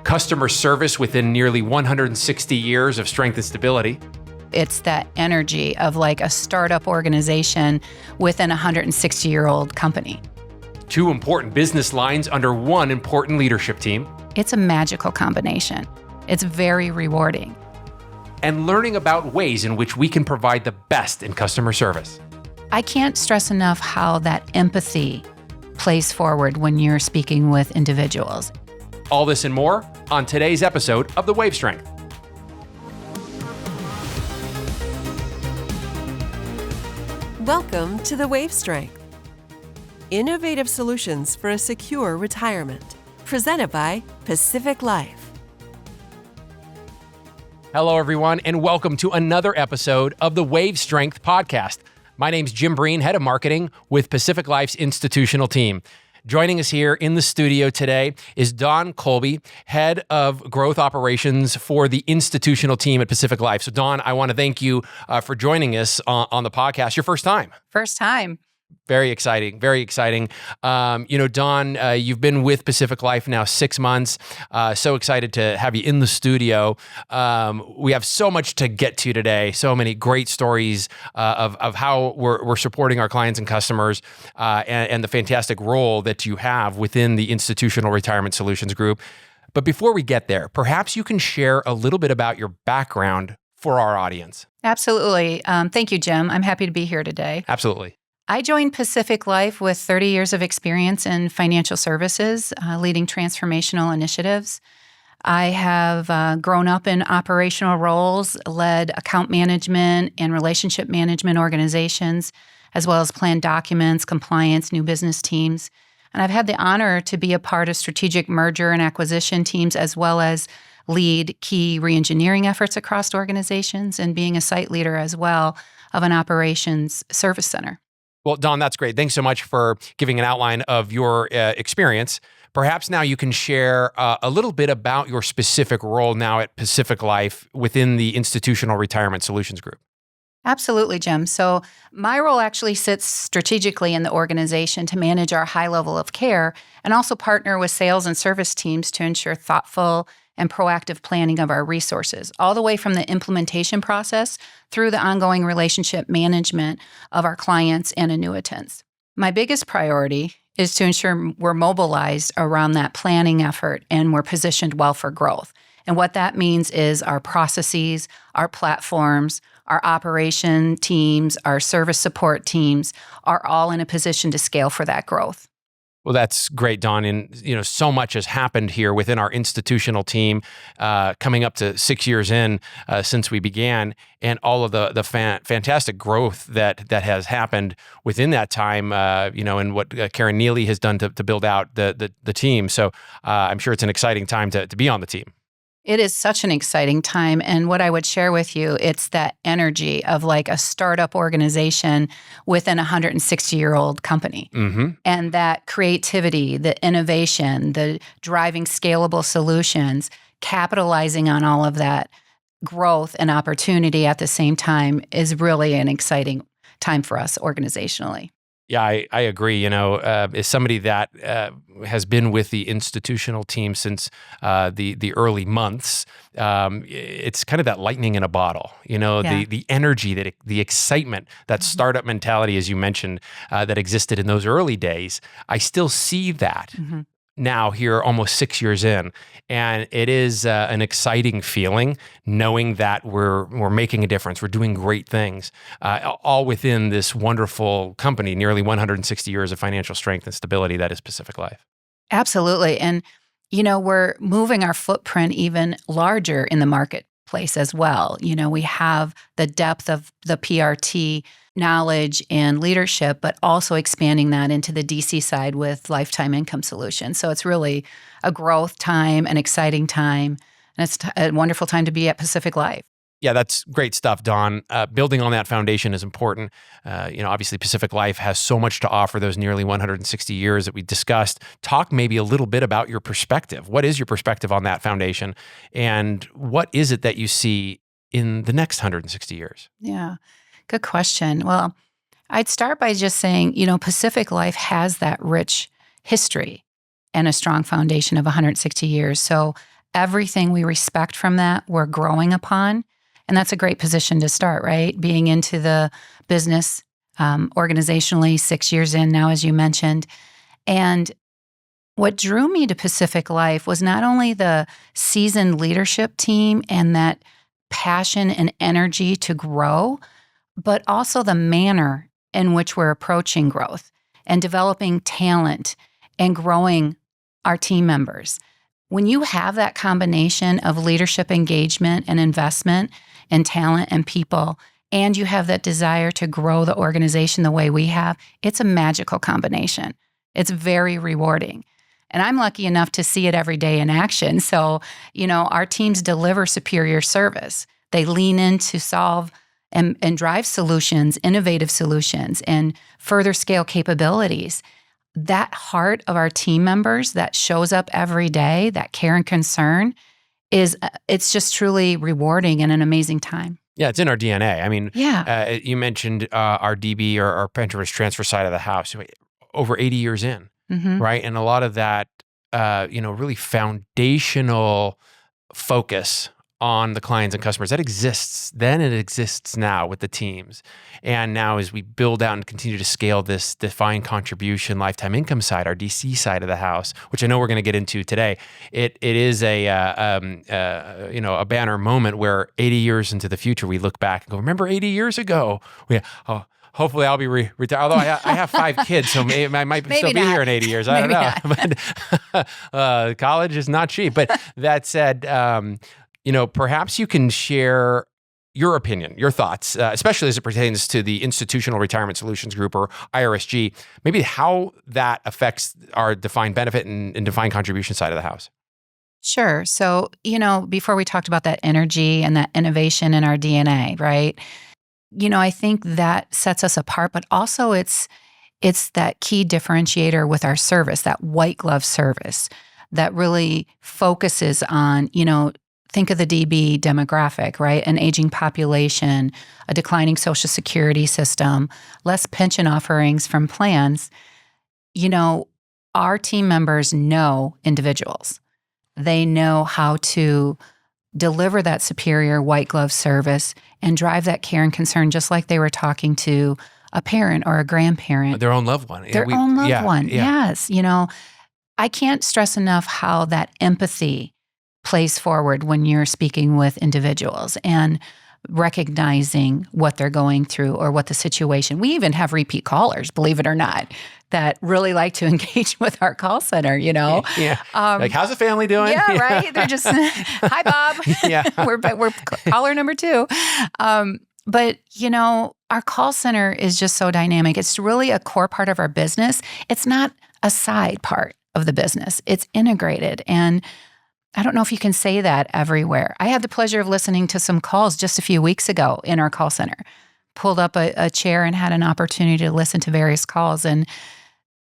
customer service within nearly 160 years of strength and stability. It's that energy of like a startup organization within a 160-year-old company. 2 important business lines under 1 important leadership team. It's a magical combination. It's very rewarding. And learning about ways in which we can provide the best in customer service. I can't stress enough how that empathy plays forward when you're speaking with individuals. All this and more on today's episode of The Wave Strength. Welcome to The Wave Strength. Innovative solutions for a secure retirement. Presented by Pacific Life. Hello, everyone, and welcome to another episode of the Wave Strength podcast. My name's Jim Breen, head of marketing with Pacific Life's institutional team. Joining us here in the studio today is Dawn Colby, head of growth operations for the institutional team at Pacific Life. So, Dawn, I want to thank you for joining us on the podcast. Your first time. First time. Very exciting. Very exciting. Dawn, you've been with Pacific Life now 6 months. So excited to have you in the studio. We have so much to get to today. So many great stories of how we're supporting our clients and customers and the fantastic role that you have within the Institutional Retirement Solutions Group. But before we get there, perhaps you can share a little bit about your background for our audience. Absolutely. Thank you, Jim. I'm happy to be here today. Absolutely. I joined Pacific Life with 30 years of experience in financial services, leading transformational initiatives. I have grown up in operational roles, led account management and relationship management organizations, as well as planned documents, compliance, new business teams. And I've had the honor to be a part of strategic merger and acquisition teams, as well as lead key reengineering efforts across organizations and being a site leader as well of an operations service center. Well, Dawn, that's great. Thanks so much for giving an outline of your experience. Perhaps now you can share a little bit about your specific role now at Pacific Life within the Institutional Retirement Solutions Group. Absolutely, Jim. So my role actually sits strategically in the organization to manage our high level of care and also partner with sales and service teams to ensure thoughtful and proactive planning of our resources, all the way from the implementation process through the ongoing relationship management of our clients and annuitants. My biggest priority is to ensure we're mobilized around that planning effort and we're positioned well for growth. And what that means is our processes, our platforms, our operation teams, our service support teams are all in a position to scale for that growth. Well, that's great, Dawn. And, so much has happened here within our institutional team, coming up to 6 years in since we began, and all of the fantastic growth that has happened within that time, and what Karen Neely has done to build out the team. So I'm sure it's an exciting time to be on the team. It is such an exciting time. And what I would share with you, it's that energy of like a startup organization within a 160-year-old company. Mm-hmm. And that creativity, the innovation, the driving scalable solutions, capitalizing on all of that growth and opportunity at the same time is really an exciting time for us organizationally. Yeah, I agree. As somebody that has been with the institutional team since the early months, it's kind of that lightning in a bottle. The energy, the excitement, that startup mentality, as you mentioned, that existed in those early days. I still see that. Mm-hmm. Now here almost 6 years in, and it is an exciting feeling knowing that we're making a difference, we're doing great things, all within this wonderful company, nearly 160 years of financial strength and stability that is Pacific Life. Absolutely. And, we're moving our footprint even larger in the marketplace as well. We have the depth of the PRT knowledge and leadership, but also expanding that into the DC side with lifetime income solutions. So it's really a growth time, an exciting time, and it's a wonderful time to be at Pacific Life. Yeah, that's great stuff, Dawn. Building on that foundation is important. Obviously Pacific Life has so much to offer, those nearly 160 years that we discussed. Talk maybe a little bit about your perspective. What is your perspective on that foundation? And what is it that you see in the next 160 years? Yeah. Good question. Well, I'd start by just saying, Pacific Life has that rich history and a strong foundation of 160 years. So everything we respect from that, we're growing upon. And that's a great position to start, right? Being into the business organizationally 6 years in now, as you mentioned. And what drew me to Pacific Life was not only the seasoned leadership team and that passion and energy to grow, but also the manner in which we're approaching growth and developing talent and growing our team members. When you have that combination of leadership engagement and investment and talent and people, and you have that desire to grow the organization the way we have, it's a magical combination. It's very rewarding. And I'm lucky enough to see it every day in action. So, our teams deliver superior service. They lean in to solve and drive solutions, innovative solutions, and further scale capabilities. That heart of our team members that shows up every day, that care and concern, it's just truly rewarding and an amazing time. Yeah, it's in our DNA. I mean, Yeah. You mentioned our DB or our pension risk transfer side of the house, over 80 years in, right? And a lot of that, really foundational focus on the clients and customers that exists then and it exists now with the teams. And now as we build out and continue to scale this defined contribution lifetime income side, our DC side of the house, which I know we're going to get into today, it is a banner moment where 80 years into the future, we look back and go, remember 80 years ago? Hopefully I'll be retired. Although I have 5 kids, so I might still be here in 80 years. I don't know. But college is not cheap. But that said, perhaps you can share your opinion, your thoughts, especially as it pertains to the Institutional Retirement Solutions Group, or IRSG, maybe how that affects our defined benefit and defined contribution side of the house. Sure. So, before we talked about that energy and that innovation in our DNA, right? I think that sets us apart, but also it's that key differentiator with our service, that white glove service that really focuses on, think of the DB demographic, right? An aging population, a declining Social Security system, less pension offerings from plans. Our team members know individuals. They know how to deliver that superior white glove service and drive that care and concern just like they were talking to a parent or a grandparent. Their own loved one. Their own loved one, yes. I can't stress enough how that empathy plays forward when you're speaking with individuals and recognizing what they're going through or what the situation. We even have repeat callers, believe it or not, that really like to engage with our call center, Yeah. Like, how's the family doing? Yeah, right. They're just, hi, Bob. Yeah. we're caller number 2. But, our call center is just so dynamic. It's really a core part of our business. It's not a side part of the business. It's integrated. And I don't know if you can say that everywhere. I had the pleasure of listening to some calls just a few weeks ago in our call center. Pulled up a chair and had an opportunity to listen to various calls. And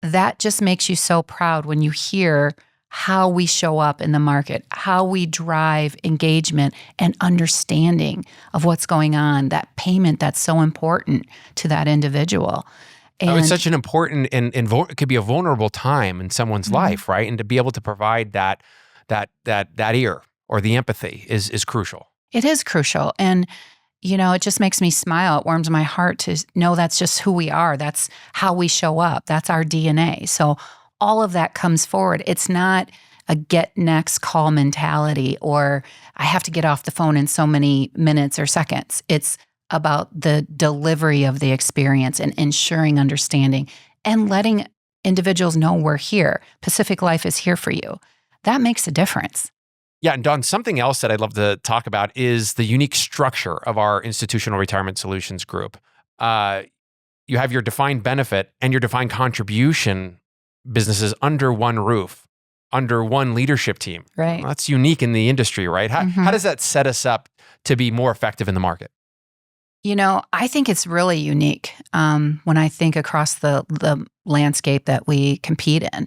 that just makes you so proud when you hear how we show up in the market, how we drive engagement and understanding of what's going on, that payment that's so important to that indivital. And it's such an important and it could be a vulnerable time in someone's life, right? And to be able to provide that ear or the empathy is crucial. It is crucial. And, it just makes me smile. It warms my heart to know that's just who we are. That's how we show up. That's our DNA. So all of that comes forward. It's not a get next call mentality or I have to get off the phone in so many minutes or seconds. It's about the delivery of the experience and ensuring understanding and letting individuals know we're here. Pacific Life is here for you. That makes a difference. Yeah, and Dawn, something else that I'd love to talk about is the unique structure of our Institutional Retirement Solutions Group. You have your defined benefit and your defined contribution businesses under one roof, under one leadership team. Right. Well, that's unique in the industry, right? How does that set us up to be more effective in the market? I think it's really unique when I think across the landscape that we compete in.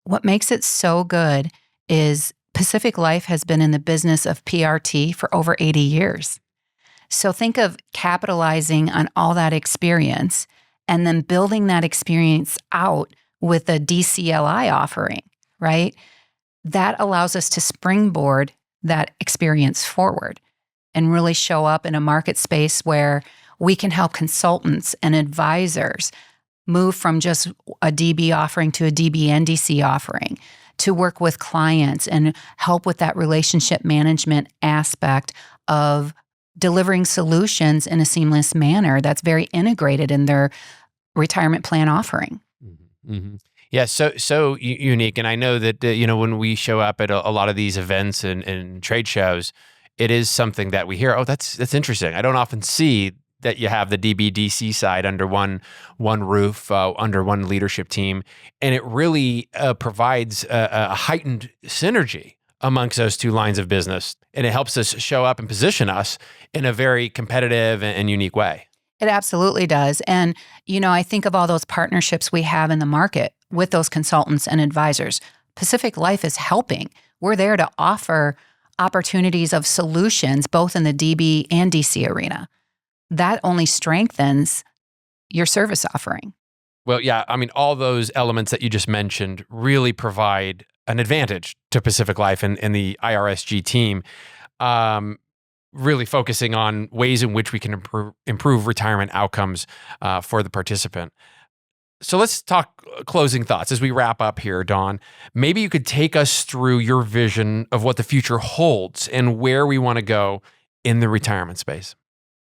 What makes it so good is Pacific Life has been in the business of PRT for over 80 years. So think of capitalizing on all that experience and then building that experience out with a DCLI offering, right? that allows us to springboard that experience forward and really show up in a market space where we can help consultants and advisors move from just a DB offering to a DB and DC offering, to work with clients and help with that relationship management aspect of delivering solutions in a seamless manner that's very integrated in their retirement plan offering. Mm-hmm. Mm-hmm. Yeah, so unique. And I know that, when we show up at a lot of these events and trade shows, it is something that we hear, oh, that's interesting. I don't often see that you have the DB/DC side under one roof, under one leadership team. And it really provides a heightened synergy amongst those two lines of business. And it helps us show up and position us in a very competitive and unique way. It absolutely does. And, I think of all those partnerships we have in the market with those consultants and advisors. Pacific Life is helping. We're there to offer opportunities of solutions, both in the DB and DC arena. That only strengthens your service offering. Well, yeah, I mean, all those elements that you just mentioned really provide an advantage to Pacific Life and the IRSG team, really focusing on ways in which we can improve retirement outcomes for the participant. So let's talk closing thoughts as we wrap up here, Dawn. Maybe you could take us through your vision of what the future holds and where we want to go in the retirement space.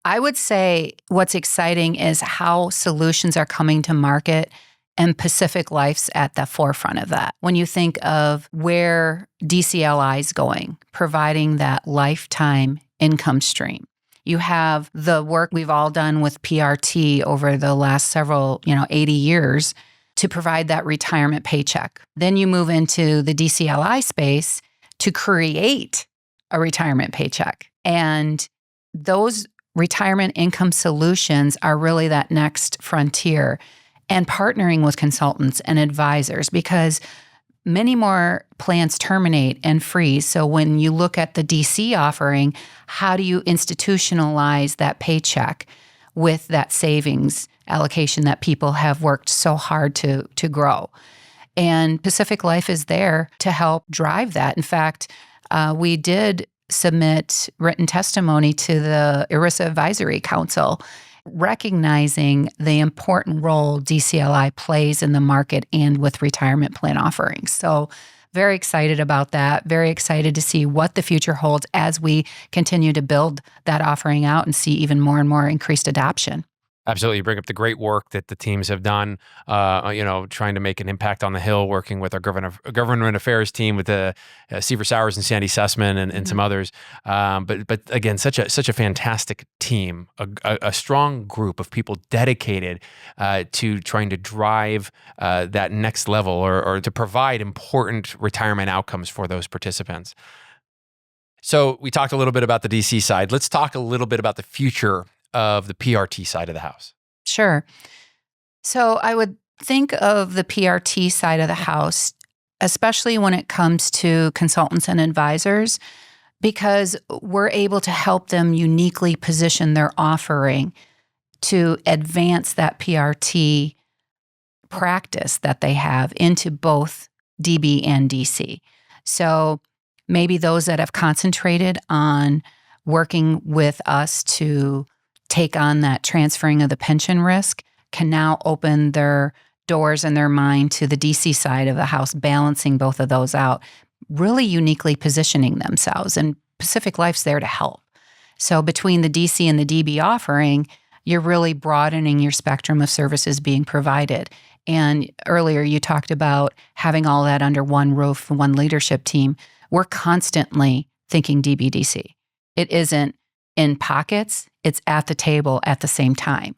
I would say what's exciting is how solutions are coming to market, and Pacific Life's at the forefront of that. When you think of where DCLI is going, providing that lifetime income stream. You have the work we've all done with PRT over the last several, 80 years to provide that retirement paycheck. Then you move into the DCLI space to create a retirement paycheck. And those retirement income solutions are really that next frontier, and partnering with consultants and advisors, because many more plans terminate and freeze. So when you look at the DC offering, how do you institutionalize that paycheck with that savings allocation that people have worked so hard to grow? And Pacific Life is there to help drive that. In fact, we did submit written testimony to the ERISA Advisory Council, recognizing the important role DCLI plays in the market and with retirement plan offerings. So very excited about that. Very excited to see what the future holds as we continue to build that offering out and see even more and more increased adoption. Absolutely. You bring up the great work that the teams have done, trying to make an impact on the Hill, working with our government affairs team with the Seaver Sowers and Sandy Sussman and some others. But again, such a fantastic team, a strong group of people dedicated to trying to drive that next level or to provide important retirement outcomes for those participants. So we talked a little bit about the DC side. Let's talk a little bit about the future of the PRT side of the house. Sure. So I would think of the PRT side of the house, especially when it comes to consultants and advisors, because we're able to help them uniquely position their offering to advance that PRT practice that they have into both DB and DC. So maybe those that have concentrated on working with us to take on that transferring of the pension risk can now open their doors and their mind to the DC side of the house, balancing both of those out, really uniquely positioning themselves. And Pacific Life's there to help. So between the DC and the DB offering, you're really broadening your spectrum of services being provided. And earlier you talked about having all that under one roof, one leadership team. We're constantly thinking DB/DC. It isn't in pockets, it's at the table at the same time.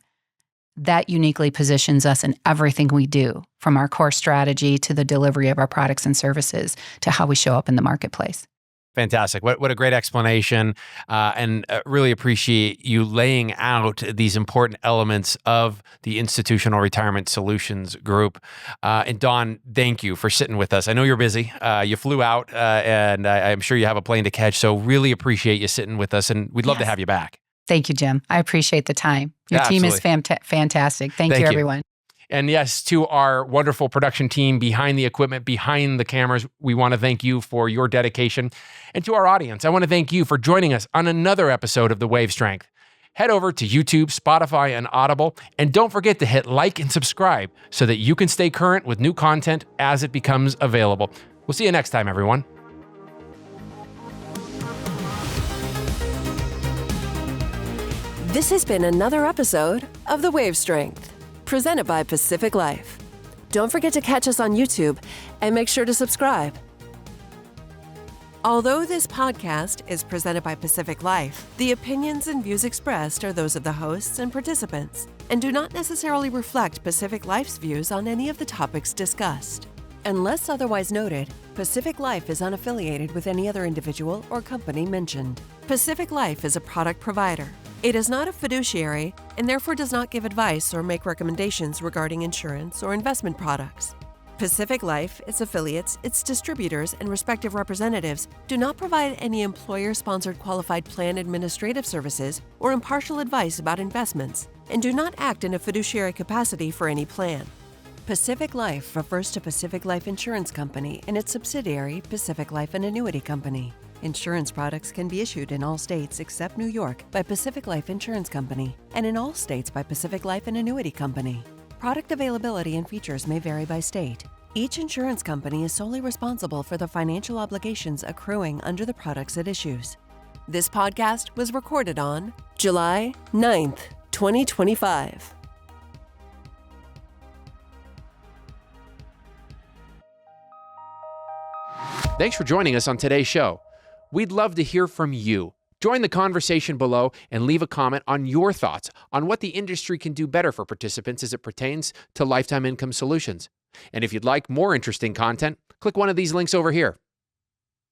That uniquely positions us in everything we do, from our core strategy to the delivery of our products and services to how we show up in the marketplace. Fantastic. What a great explanation. And really appreciate you laying out these important elements of the Institutional Retirement Solutions Group. And Dawn, thank you for sitting with us. I know you're busy. You flew out and I'm sure you have a plane to catch. So really appreciate you sitting with us, and we'd love to have you back. Thank you, Jim. I appreciate the time. Your team is fantastic. Thank you, everyone. And yes, to our wonderful production team behind the equipment, behind the cameras, we want to thank you for your dedication. And to our audience, I want to thank you for joining us on another episode of The Wave Strength. Head over to YouTube, Spotify, and Audible, and don't forget to hit like and subscribe so that you can stay current with new content as it becomes available. We'll see you next time, everyone. This has been another episode of The Wave Strength, presented by Pacific Life. Don't forget to catch us on YouTube and make sure to subscribe. Although this podcast is presented by Pacific Life, the opinions and views expressed are those of the hosts and participants and do not necessarily reflect Pacific Life's views on any of the topics discussed. Unless otherwise noted, Pacific Life is unaffiliated with any other individual or company mentioned. Pacific Life is a product provider. It is not a fiduciary and therefore does not give advice or make recommendations regarding insurance or investment products. Pacific Life, its affiliates, its distributors, and respective representatives do not provide any employer-sponsored qualified plan administrative services or impartial advice about investments and do not act in a fiduciary capacity for any plan. Pacific Life refers to Pacific Life Insurance Company and its subsidiary, Pacific Life and Annuity Company. Insurance products can be issued in all states except New York by Pacific Life Insurance Company and in all states by Pacific Life and Annuity Company. Product availability and features may vary by state. Each insurance company is solely responsible for the financial obligations accruing under the products it issues. This podcast was recorded on July 9th, 2025. Thanks for joining us on today's show. We'd love to hear from you. Join the conversation below and leave a comment on your thoughts on what the industry can do better for participants as it pertains to lifetime income solutions. And if you'd like more interesting content, click one of these links over here.